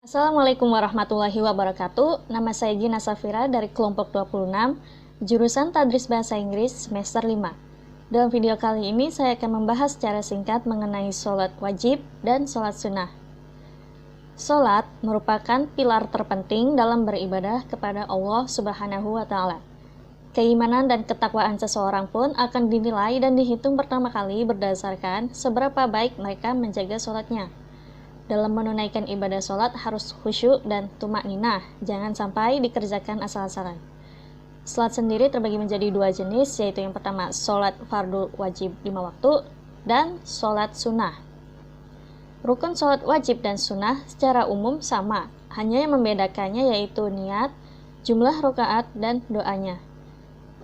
Assalamualaikum warahmatullahi wabarakatuh. Nama saya Gina Safira dari kelompok 26, jurusan Tadris Bahasa Inggris semester 5. Dalam video kali ini saya akan membahas secara singkat mengenai sholat wajib dan sholat sunnah. Sholat merupakan pilar terpenting dalam beribadah kepada Allah Subhanahu wa Ta'ala. Keimanan dan ketakwaan seseorang pun akan dinilai dan dihitung pertama kali berdasarkan seberapa baik mereka menjaga sholatnya. Dalam menunaikan ibadah sholat harus khusyuk dan tumakninah, jangan sampai dikerjakan asal-asalan. Sholat sendiri terbagi menjadi dua jenis, yaitu yang pertama sholat fardu wajib 5 waktu dan sholat sunnah. Rukun sholat wajib dan sunnah secara umum sama, hanya yang membedakannya yaitu niat, jumlah rakaat, dan doanya.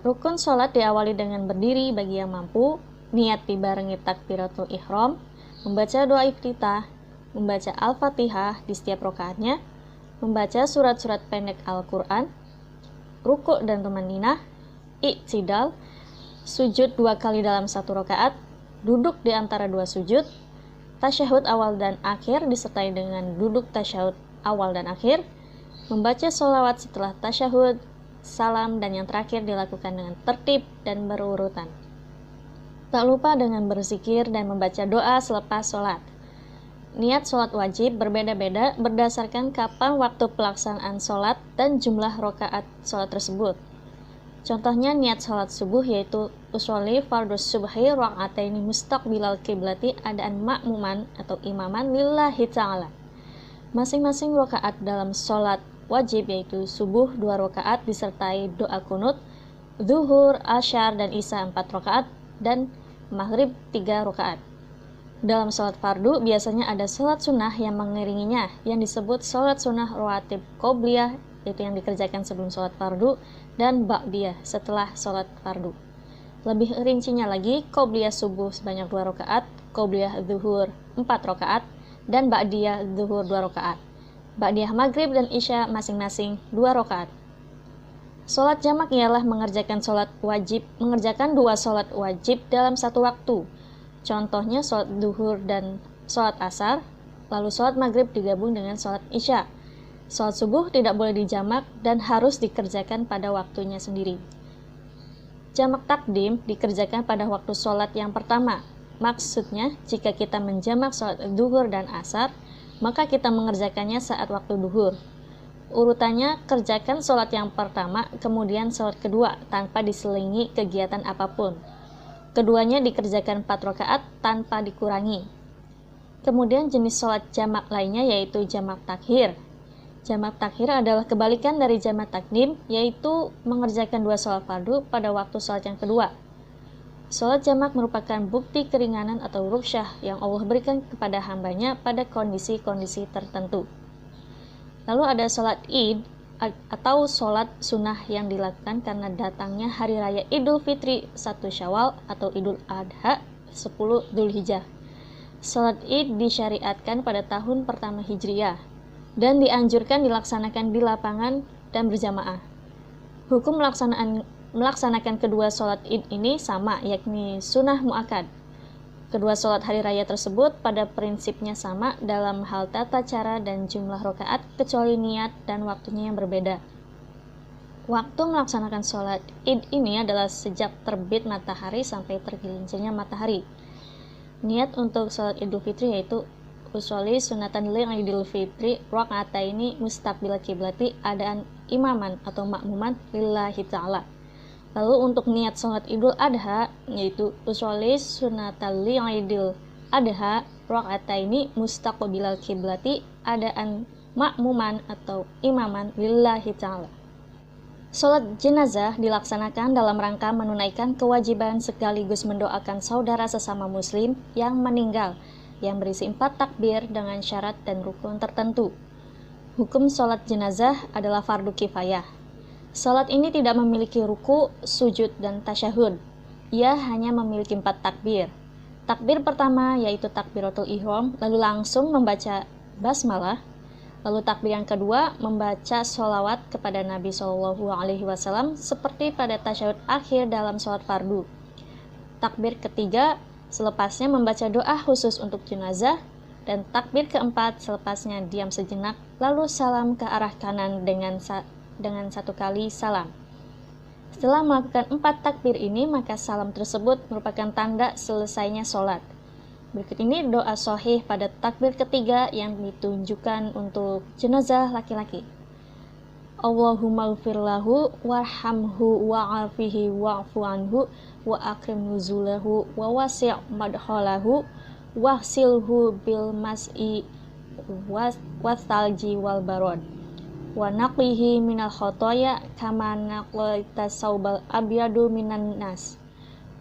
Rukun sholat diawali dengan berdiri bagi yang mampu, niat dibarengi takbiratul ihram, membaca doa iftitah, membaca Al-Fatihah di setiap rakaatnya, membaca surat-surat pendek Al-Quran, rukuk dan tumaninah, i'tidal, sujud 2 kali dalam 1 rakaat, duduk di antara 2 sujud, tasyahud awal dan akhir disertai dengan duduk tasyahud awal dan akhir, membaca sholawat setelah tasyahud, salam, dan yang terakhir dilakukan dengan tertib dan berurutan. Tak lupa dengan berzikir dan membaca doa selepas sholat. Niat sholat wajib berbeda-beda berdasarkan kapan waktu pelaksanaan sholat dan jumlah rakaat sholat tersebut. Contohnya niat sholat subuh yaitu usolli fardus subhi raka'ataini mustaqbilal kiblati adaan ma'muman atau imaman lillahi ta'ala. Masing-masing rakaat dalam sholat wajib yaitu subuh 2 rakaat disertai doa kunut, zuhur, asyar, dan isya 4 rakaat, dan maghrib 3 rakaat. Dalam sholat fardu biasanya ada sholat sunnah yang mengiringinya yang disebut sholat sunnah rawatib qobliyah, yaitu yang dikerjakan sebelum sholat fardu, dan ba'diyah setelah sholat fardu. Lebih rincinya lagi, qobliyah subuh sebanyak 2 rakaat, qobliyah zuhur 4 rakaat, dan ba'diyah zuhur 2 rakaat. Ba'diyah maghrib dan isya masing-masing 2 rakaat. Sholat jamak ialah mengerjakan 2 sholat wajib dalam satu waktu. Contohnya sholat duhur dan sholat asar, lalu sholat maghrib digabung dengan sholat isya. Sholat subuh tidak boleh dijamak dan harus dikerjakan pada waktunya sendiri. Jamak takdim dikerjakan pada waktu sholat yang pertama. Maksudnya, jika kita menjamak sholat duhur dan asar, maka kita mengerjakannya saat waktu duhur. Urutannya, kerjakan sholat yang pertama, kemudian sholat kedua tanpa diselingi kegiatan apapun. Keduanya dikerjakan 4 rakaat tanpa dikurangi. Kemudian jenis sholat jamak lainnya yaitu jamak takhir. Jamak takhir adalah kebalikan dari jamak takdim, yaitu mengerjakan 2 sholat fardu pada waktu sholat yang kedua. Sholat jamak merupakan bukti keringanan atau ruksyah yang Allah berikan kepada hambanya pada kondisi-kondisi tertentu. Lalu ada sholat id atau sholat sunnah yang dilakukan karena datangnya hari raya Idul Fitri 1 Syawal atau Idul Adha 10 Dzulhijjah. Sholat id disyariatkan pada tahun pertama Hijriyah dan dianjurkan dilaksanakan di lapangan dan berjamaah. Hukum melaksanakan kedua sholat id ini sama, yakni sunnah mu'akkad. Kedua sholat hari raya tersebut pada prinsipnya sama dalam hal tata cara dan jumlah rakaat kecuali niat dan waktunya yang berbeda. Waktu melaksanakan sholat id ini adalah sejak terbit matahari sampai tergelincirnya matahari. Niat untuk sholat idul fitri yaitu usolli sunatan li idul fitri raka'ataini mustaqbil kiblati adaan imaman atau makmuman lillahi ta'ala. Lalu untuk niat sholat idul adha yaitu usolli sunatal idul adha raka'ataini mustaqbilal kiblati adaan makmuman atau imaman lillahi ta'ala. Sholat jenazah dilaksanakan dalam rangka menunaikan kewajiban sekaligus mendoakan saudara sesama muslim yang meninggal yang berisi 4 takbir dengan syarat dan rukun tertentu. Hukum sholat jenazah adalah fardu kifayah. Salat ini tidak memiliki ruku, sujud, dan tasyahud. Ia hanya memiliki 4 takbir. Takbir pertama yaitu takbiratul ihram, lalu langsung membaca basmalah. Lalu takbir yang kedua membaca sholawat kepada Nabi SAW seperti pada tasyahud akhir dalam sholat fardu. Takbir ketiga selepasnya membaca doa khusus untuk jenazah. dan takbir keempat selepasnya diam sejenak, lalu salam ke arah kanan dengan satu kali salam. Setelah melakukan 4 takbir ini, maka salam tersebut merupakan tanda selesainya sholat. Berikut ini doa sahih pada takbir ketiga yang ditunjukkan untuk jenazah laki-laki. Allahumma ighfir lahu warhamhu wa'afihi wa'fu anhu wa akrim nuzulahu wa wasi' madkhalahu wahsilhu bil mas'i wasalji wal barad wa naqihi minal khotoya kama naqlaita saubal abyadu minan nas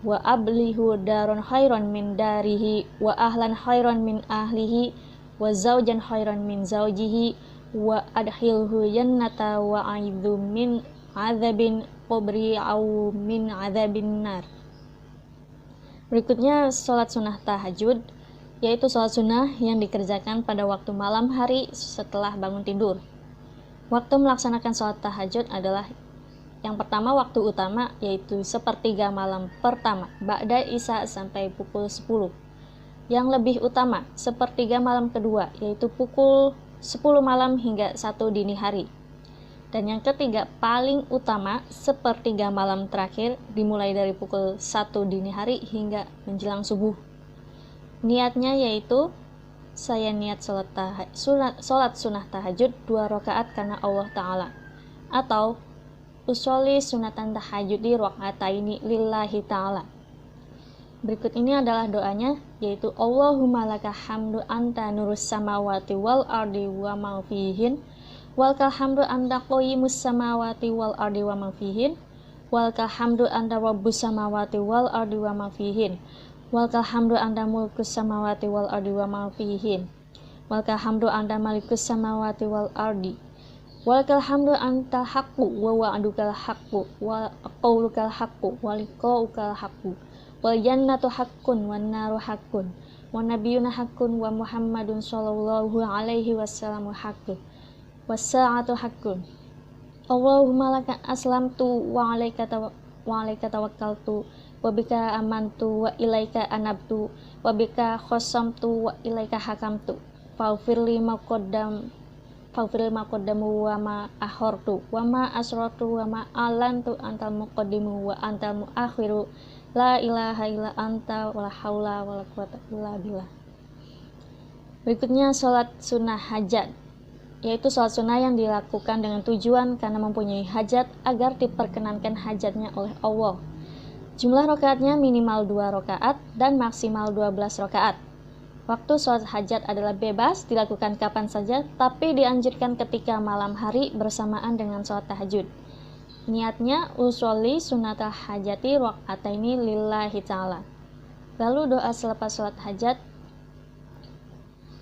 wa ablihu daron khairan min darihi wa ahlan khairan min ahlihi wa zawjan khairan min zawjihi wa adkhilhu jannata wa aidhu min azabin qabri au min azabin nar. Berikutnya sholat sunnah tahajud, yaitu sholat sunnah yang dikerjakan pada waktu malam hari setelah bangun tidur. Waktu melaksanakan sholat tahajud adalah yang pertama waktu utama, yaitu sepertiga malam pertama ba'da isya sampai pukul 10. Yang lebih utama sepertiga malam kedua, yaitu pukul 10 malam hingga 1 dini hari. Dan yang ketiga paling utama sepertiga malam terakhir, dimulai dari pukul 1 dini hari hingga menjelang subuh. Niatnya yaitu saya niat sholat sunnah tahajud 2 rakaat karena Allah Ta'ala, atau usolli sunatan tahajud di rakaataini lillahi ta'ala. Berikut ini adalah doanya, yaitu Allahumma laka hamdu anta nurus samawati wal ardi wa ma fihin, walkal hamdu anta qayyimus samawati wal ardi wa ma fihin, walkal hamdu anta rabbus samawati wal ardi wa ma fihin, walkal hamdu anta mulkus samawati wal ardi wa ma fihin, walkal hamdu anta malikus samawati wal ardi, walkal hamdu anta haqqu wa wa'dukal haqqu wa qaulukal haqqu wa liqaukal haqqu wal jannatu haqqun wan naru haqqun wa nabiyyuna haqqun wa Muhammadun sallallahu alaihi wasallam haqqun was sa'atu haqqun. Allahumma laka aslamtu wa alaika tawakkaltu wa bika amantu wa ilaika anabtu wa bika khosamtu wa ilaika hakamtu faghfirli ma qaddamu wa ma akhortu wa ma asrartu wa ma alantu antal muqaddimu wa antal muakhiru la ilaha illa anta wala haula wala quwata illa billah. Berikutnya sholat sunnah hajat, yaitu sholat sunnah yang dilakukan dengan tujuan karena mempunyai hajat agar diperkenankan hajatnya oleh Allah. Jumlah rakaatnya minimal 2 rakaat dan maksimal 12 rakaat. Waktu sholat hajat adalah bebas, dilakukan kapan saja, tapi dianjurkan ketika malam hari bersamaan dengan sholat tahajud. Niatnya usolli sunatal hajati rakaataini lillahi ta'ala. Lalu doa selepas sholat hajat,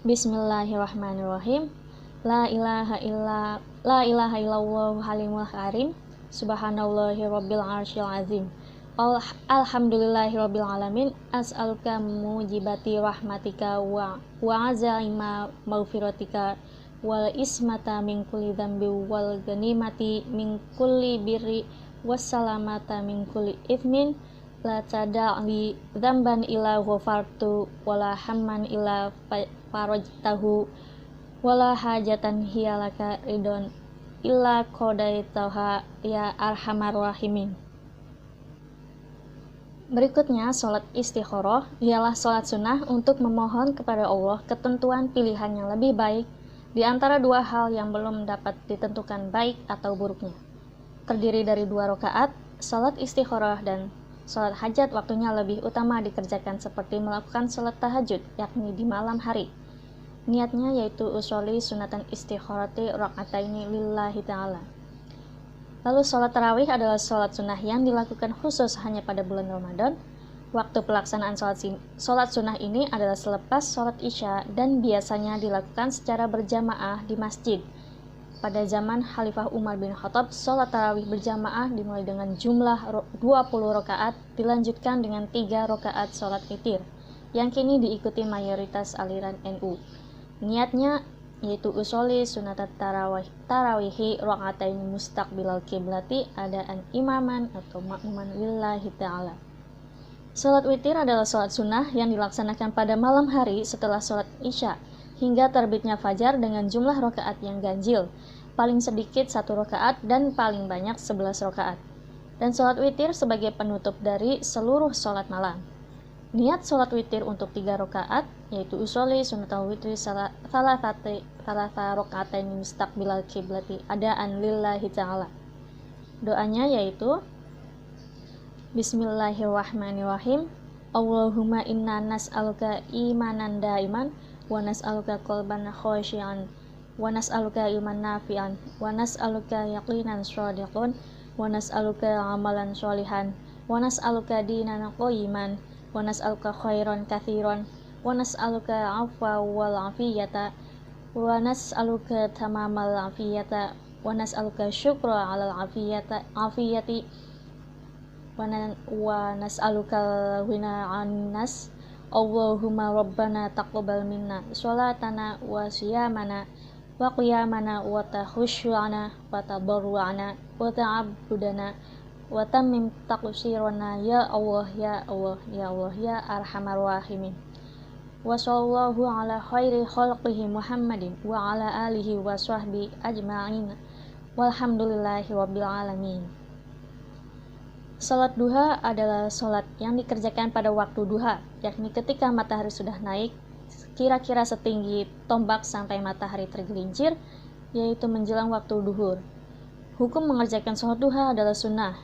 Bismillahirrahmanirrahim. La ilaha illallah halimul karim, subhanallahi rabbil arsyil azim. Alhamdulillahi rabbil alamin, as'aluka mujibati rahmatika wa azaima maghfiratika wal ismata min kulli dzambi wal ganimati min kulli birri wassalamata min kulli ithmin la tada'li dzamban illa ghafartu wala hamman illa farajtahu wala hajatan hiyalaka ridon illa qadaitaha ya arhamar rahimin. Berikutnya, sholat istikharah ialah sholat sunnah untuk memohon kepada Allah ketentuan pilihan yang lebih baik di antara 2 hal yang belum dapat ditentukan baik atau buruknya. Terdiri dari 2 rakaat, sholat istikharah dan sholat hajat waktunya lebih utama dikerjakan seperti melakukan sholat tahajud, yakni di malam hari. Niatnya yaitu usolli sunatan istikharati rakaataini lillahi ta'ala. Lalu sholat tarawih adalah sholat sunnah yang dilakukan khusus hanya pada bulan Ramadan. Waktu pelaksanaan sholat sunnah ini adalah selepas sholat isya dan biasanya dilakukan secara berjamaah di masjid. Pada zaman Khalifah Umar bin Khattab, sholat tarawih berjamaah dimulai dengan jumlah 20 rakaat, dilanjutkan dengan 3 rakaat sholat witir, yang kini diikuti mayoritas aliran NU. Niatnya yaitu usolli sunatat tarawihi rakaatain mustaqbilal kiblati adaan imaman atau makmuman lillahi ta'ala. Salat witir adalah salat sunnah yang dilaksanakan pada malam hari setelah salat isya. hingga terbitnya fajar dengan jumlah rakaat yang ganjil, paling sedikit 1 rakaat dan paling banyak 11 rakaat. Dan sholat witir sebagai penutup dari seluruh sholat malam. Niat sholat witir untuk 3 rakaat, yaitu usolli sunnatal witri salasa rakaatain mustaqbilal kiblati adaan lillahi ta'ala. Doanya yaitu Bismillahirrahmanirrahim. Allahumma inna nas'aluka imanan daiman wa nas'aluka qalban khashi'an wa nas'aluka ilman nafi'an wa nas'aluka yaqinan shadiqan wa nas'aluka amalan sholihan wa nas'aluka dinan qayyiman wa nas'aluka khairan katsiran wa nas'aluka afwa wal afiyata wa nas'aluka tamamal afiyata wa nas'aluka syukra alal afiyati wa nas'aluka ghina 'anil nas. Allahumma rabbana taqabbal minna sholatana wa siyamana wa qiyamana wa takhushu'ana wa tabarru'ana wa ta'abbudana wa tammim taqsirana ya Allah ya Allah ya Allah ya arhamar rahimin. Wa sallallahu ala khairi khalqihi Muhammadin wa ala alihi wa sahbihi ajma'in walhamdulillahi rabbil alamin. Salat duha adalah salat yang dikerjakan pada waktu duha, yakni ketika matahari sudah naik kira-kira setinggi tombak sampai matahari tergelincir, yaitu menjelang waktu duhur. Hukum mengerjakan salat duha adalah sunnah.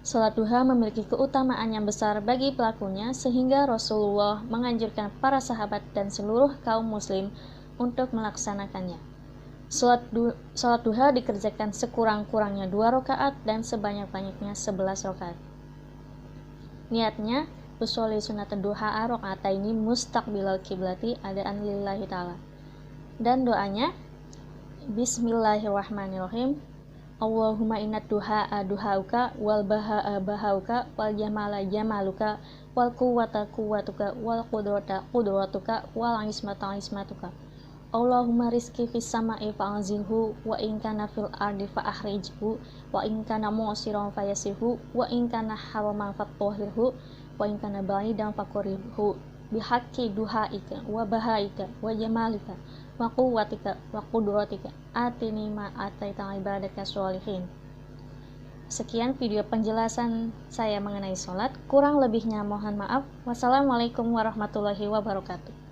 Salat duha memiliki keutamaan yang besar bagi pelakunya sehingga Rasulullah menganjurkan para sahabat dan seluruh kaum muslim untuk melaksanakannya. Salat duha dikerjakan sekurang-kurangnya 2 rakaat dan sebanyak-banyaknya 11 rakaat. Niatnya, usolli sunnatad duha raka'ataini mustaqbilal kiblati adaan lillahi ta'ala. Dan doanya, Bismillahirrahmanirrahim. Allahumma innad duha'a duhauka wal baha'a bahauka wal jamala jamaluka wal quwwata quwwatuka wal qudrata qudratuka wal ismata ismatuka. Allahumma rizki fis sama'i fa'anzilhu wa in kana fil ardi fa'akhrijhu wa in kana mu'siran fayasirhu wa in kana haraman fatahhirhu wa in kana ba'idan faqribhu bihaqqi duhaika wa bahaika wa jamalika wa quwwatika wa qudratika atini ma ataita ibadaka sholihin. Sekian video penjelasan saya mengenai sholat, kurang lebihnya mohon maaf. Wassalamualaikum warahmatullahi wabarakatuh.